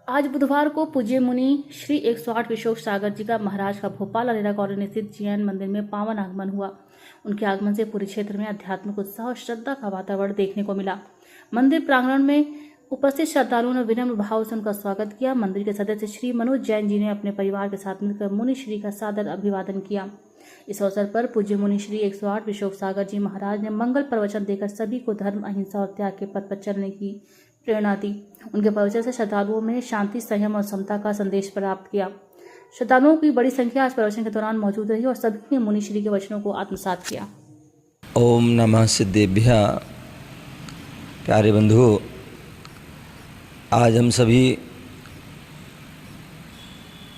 आज बुधवार को पूज्य मुनि श्री 108 विशोक सागर जी का महाराज का भोपाल अरेरा कॉलोनी स्थित जैन मंदिर में पावन आगमन हुआ। उनके आगमन से पूरे क्षेत्र में आध्यात्मिक उत्साह और श्रद्धा का वातावरण देखने को मिला। मंदिर प्रांगण में उपस्थित श्रद्धालुओं ने विनम्र भाव से उनका स्वागत किया। मंदिर के सदस्य श्री मनोज जैन जी ने अपने परिवार के साथ मिलकर मुनि श्री का सादर अभिवादन किया। इस अवसर पर पूज्य मुनि श्री 108 विशोक सागर जी महाराज ने मंगल प्रवचन देकर सभी को धर्म, अहिंसा और त्याग के पथ पर चलने की प्रेरणा दी। उनके प्रवचन से श्रद्धालुओं में शांति, संयम और समता का संदेश प्राप्त किया। श्रद्धालुओं की बड़ी संख्या इस प्रवचन के दौरान मौजूद रही और सभी ने मुनि श्री के वचनों को आत्मसात किया। ओम नमः सिद्धेभ्यः। प्यारे बंधुओं, आज हम सभी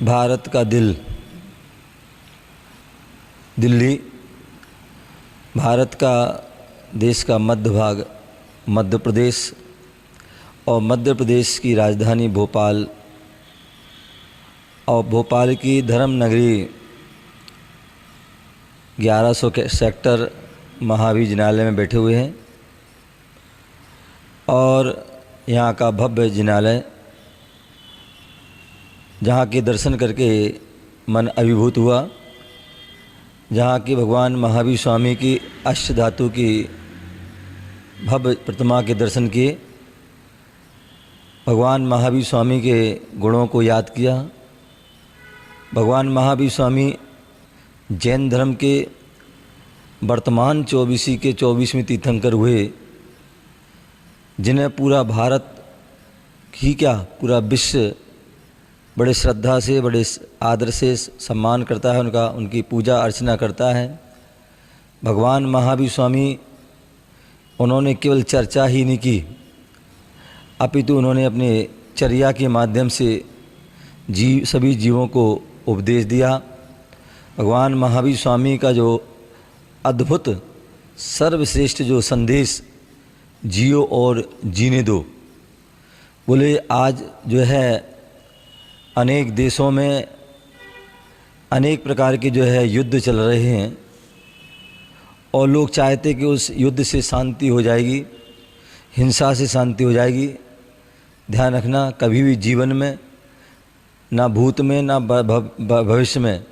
भारत का दिल्ली, भारत का देश का मध्य भाग मध्य प्रदेश और मध्य प्रदेश की राजधानी भोपाल और भोपाल की धर्म नगरी 1100 के सेक्टर महावीर जिनालय में बैठे हुए हैं और यहाँ का भव्य जिनालय, जहाँ के दर्शन करके मन अभिभूत हुआ, जहाँ की भगवान महावीर स्वामी की अष्ट धातु की भव्य प्रतिमा के दर्शन किए, भगवान महावीर स्वामी के गुणों को याद किया। भगवान महावीर स्वामी जैन धर्म के वर्तमान 24वें तीर्थंकर हुए, जिन्हें पूरा भारत ही क्या पूरा विश्व बड़े श्रद्धा से, बड़े आदर से सम्मान करता है, उनकी पूजा अर्चना करता है। भगवान महावीर स्वामी उन्होंने केवल चर्चा ही नहीं की, अपितु उन्होंने अपने चर्या के माध्यम से सभी जीवों को उपदेश दिया। भगवान महावीर स्वामी का जो अद्भुत सर्वश्रेष्ठ जो संदेश, जियो और जीने दो, बोले आज जो है अनेक देशों में अनेक प्रकार के जो है युद्ध चल रहे हैं और लोग चाहते कि उस युद्ध से शांति हो जाएगी, हिंसा से शांति हो जाएगी। ध्यान रखना, कभी भी जीवन में, ना भूत में ना भविष्य में,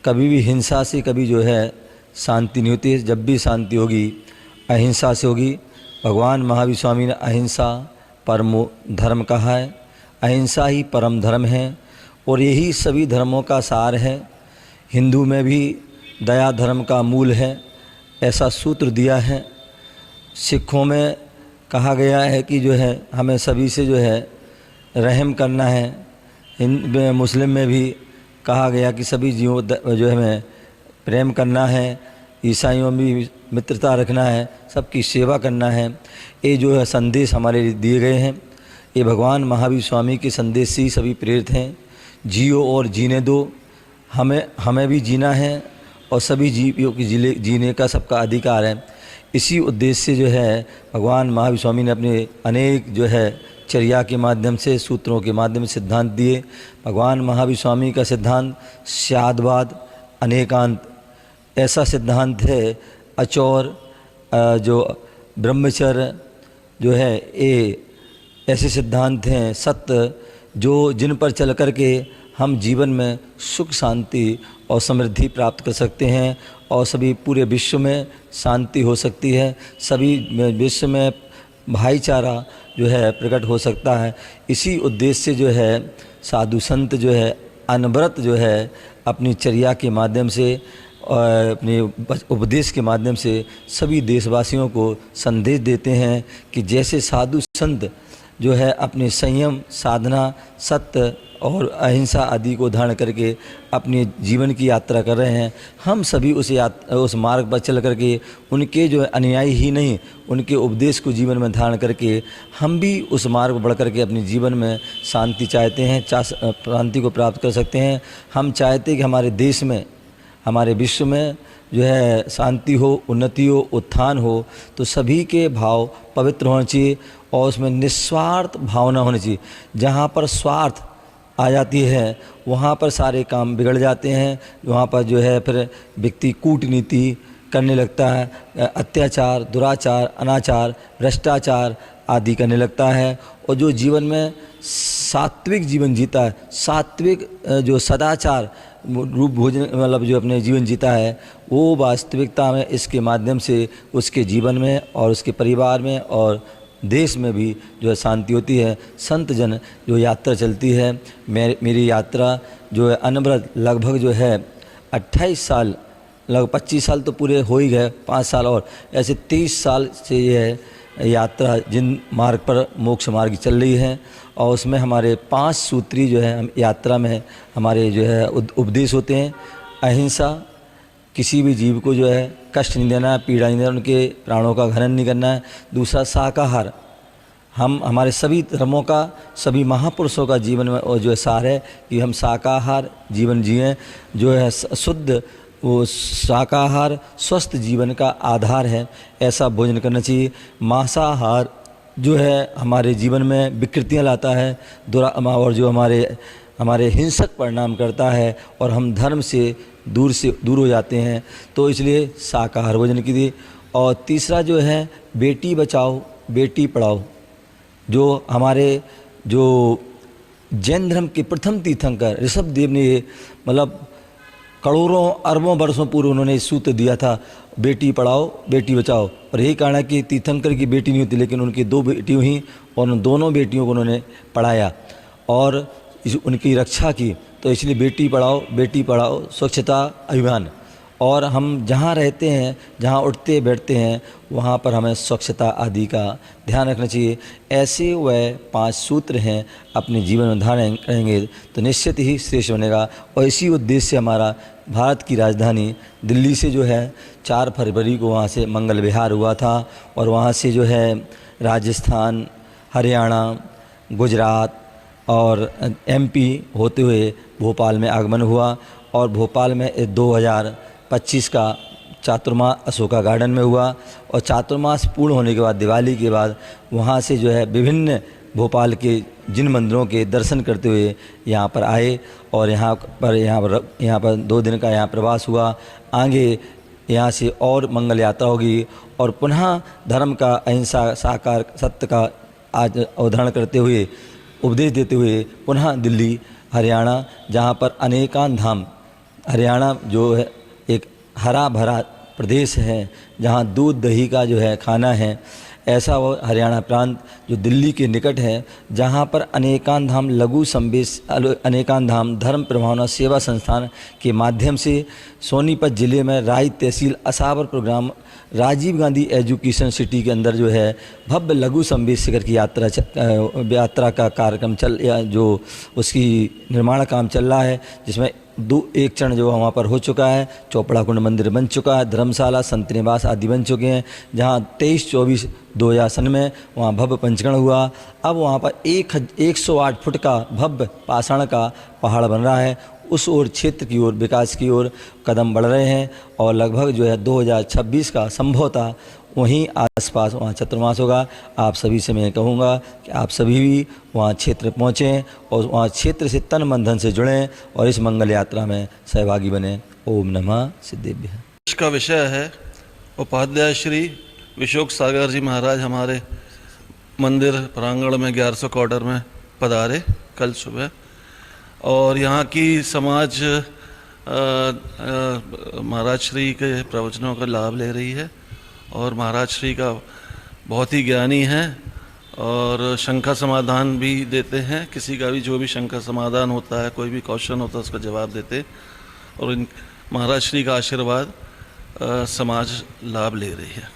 कभी भी हिंसा से कभी जो है शांति नहीं होती है। जब भी शांति होगी अहिंसा से होगी। भगवान महावीर स्वामी ने अहिंसा परमो धर्म कहा है, अहिंसा ही परम धर्म है और यही सभी धर्मों का सार है। हिंदू में भी दया धर्म का मूल है, ऐसा सूत्र दिया है। सिखों में कहा गया है कि जो है हमें सभी से जो है रहम करना है। मुस्लिम में भी कहा गया कि सभी जीवों जो हमें प्रेम करना है। ईसाइयों में भी मित्रता रखना है, सबकी सेवा करना है। ये जो है संदेश हमारे लिए दिए गए हैं, ये भगवान महावीर स्वामी के संदेश से ही सभी प्रेरित हैं। जियो और जीने दो, हमें भी जीना है और सभी जीवों की जीने का सबका अधिकार है। इसी उद्देश्य से जो है भगवान महावीर स्वामी ने अपने अनेक जो है चर्या के माध्यम से, सूत्रों के माध्यम से सिद्धांत दिए। भगवान महावीर स्वामी का सिद्धांत स्याद्वाद अनेकांत ऐसा सिद्धांत है। अचौर जो ब्रह्मचर्य जो है ये ऐसे सिद्धांत हैं। सत्य जो जिन पर चल कर के हम जीवन में सुख, शांति और समृद्धि प्राप्त कर सकते हैं और सभी पूरे विश्व में शांति हो सकती है, सभी विश्व में भाईचारा जो है प्रकट हो सकता है। इसी उद्देश्य से जो है साधु संत जो है अनवरत जो है अपनी चर्या के माध्यम से और अपने उपदेश के माध्यम से सभी देशवासियों को संदेश देते हैं कि जैसे साधु संत जो है अपने संयम, साधना, सत्य और अहिंसा आदि को धारण करके अपने जीवन की यात्रा कर रहे हैं, हम सभी उस मार्ग पर चल करके उनके जो अनुयायी ही नहीं, उनके उपदेश को जीवन में धारण करके हम भी उस मार्ग पर बढ़ करके अपने जीवन में शांति चाहते हैं, शांति को प्राप्त कर सकते हैं। हम चाहते हैं कि हमारे देश में, हमारे विश्व में जो है शांति हो, उन्नति हो, उत्थान हो, तो सभी के भाव पवित्र होने चाहिए और उसमें निस्वार्थ भावना होनी चाहिए। जहाँ पर स्वार्थ आ जाती है वहाँ पर सारे काम बिगड़ जाते हैं। वहाँ पर जो है फिर व्यक्ति कूटनीति करने लगता है, अत्याचार, दुराचार, अनाचार, भ्रष्टाचार आदि करने लगता है, और जो जीवन में सात्विक जीवन जीता है, सात्विक जो सदाचार रूप भोजन मतलब जो अपने जीवन जीता है, वो वास्तविकता में इसके माध्यम से उसके जीवन में और उसके परिवार में और देश में भी जो है शांति होती है। संत जन जो यात्रा चलती है, मेरी यात्रा जो है अनवरत लगभग जो है 28 साल, लगभग 25 साल तो पूरे हो ही गए, 5 साल और ऐसे 30 साल से ये यात्रा जिन मार्ग पर मोक्ष मार्ग चल रही है, और उसमें हमारे 5 सूत्री जो है हम यात्रा में हमारे जो है उपदेश होते हैं। अहिंसा, किसी भी जीव को जो है कष्ट नहीं देना है, पीड़ा नहीं देना, उनके प्राणों का हनन नहीं करना है। दूसरा शाकाहार, हम हमारे सभी धर्मों का, सभी महापुरुषों का जीवन में और जो है सार है कि हम शाकाहार जीवन जिएं, जो है शुद्ध, वो शाकाहार स्वस्थ जीवन का आधार है, ऐसा भोजन करना चाहिए। मांसाहार जो है हमारे जीवन में विकृतियां लाता है, और जो हमारे हिंसक परिणाम करता है, और हम धर्म से दूर हो जाते हैं, तो इसलिए शाकाहार भोजन कीजिए। और तीसरा जो है बेटी बचाओ बेटी पढ़ाओ, जो हमारे जो जैन धर्म के प्रथम तीर्थंकर ऋषभ देव ने ये मतलब करोड़ों अरबों वर्षों पूर्व उन्होंने इस सूत्र दिया था, बेटी पढ़ाओ बेटी बचाओ। और यही कारण है कि तीर्थंकर की बेटी नहीं होती, लेकिन उनकी 2 बेटियाँ हुई और उन दोनों बेटियों को उन्होंने पढ़ाया और उनकी रक्षा की। तो इसलिए बेटी पढ़ाओ स्वच्छता अभियान। और हम जहाँ रहते हैं, जहाँ उठते बैठते हैं, वहाँ पर हमें स्वच्छता आदि का ध्यान रखना चाहिए। ऐसे वह 5 सूत्र हैं, अपने जीवन में धारण करेंगे तो निश्चित ही श्रेष्ठ बनेगा। और इसी उद्देश्य से हमारा भारत की राजधानी दिल्ली से जो है 4 फरवरी को वहाँ से मंगल विहार हुआ था, और वहाँ से जो है राजस्थान, हरियाणा, गुजरात और MP होते हुए भोपाल में आगमन हुआ। और भोपाल में 2025 का चातुर्मास अशोका गार्डन में हुआ, और चातुर्मास पूर्ण होने के बाद दिवाली के बाद वहाँ से जो है विभिन्न भोपाल के जिन मंदिरों के दर्शन करते हुए यहाँ पर आए, और यहाँ पर 2 दिन का यहाँ प्रवास हुआ। आगे यहाँ से और मंगल यात्रा होगी, और पुनः धर्म का अहिंसा साकार सत्य का आज अवधारण करते हुए उपदेश देते हुए पुनः दिल्ली हरियाणा, जहाँ पर अनेकान धाम, हरियाणा जो है एक हरा भरा प्रदेश है, जहाँ दूध दही का जो है खाना है, ऐसा वो हरियाणा प्रांत जो दिल्ली के निकट है, जहाँ पर अनेकान धाम लघु संवेश अनेकान धाम धर्म प्रभावना सेवा संस्थान के माध्यम से सोनीपत जिले में राई तहसील असावर program Rajiv Gandhi education city के अंदर जो है भव्य लघु संवेश शिखर की यात्रा का कार्यक्रम जो उसकी निर्माण काम चल रहा है, जिसमें 1 चरण जो वहाँ पर हो चुका है। चौपड़ा कुंड मंदिर बन चुका है, धर्मशाला संत निवास आदि बन चुके हैं, जहाँ 23-24-2000 सन में वहाँ भव्य पंचकर्ण हुआ। अब वहाँ पर 108 फुट का भव्य पाषाण का पहाड़ बन रहा है। उस ओर क्षेत्र की ओर विकास की ओर कदम बढ़ रहे हैं, और लगभग जो है 2026 का संभवतः वहीं आसपास वहाँ चतुर्मास होगा। आप सभी से मैं कहूँगा कि आप सभी भी वहाँ क्षेत्र पहुँचें और वहाँ क्षेत्र से तन मन धन से जुड़ें और इस मंगल यात्रा में सहभागी बने। ओम नमः सिद्धेभ्यः। इसका विषय है उपाध्याय श्री विशोक सागर जी महाराज हमारे मंदिर प्रांगण में 1100 क्वार्टर में पधारे कल सुबह, और यहाँ की समाज महाराज श्री के प्रवचनों का लाभ ले रही है, और महाराज श्री का बहुत ही ज्ञानी हैं और शंका समाधान भी देते हैं। किसी का भी जो भी शंका समाधान होता है, कोई भी क्वेश्चन होता है, उसका जवाब देते, और इन महाराज श्री का आशीर्वाद समाज लाभ ले रही है।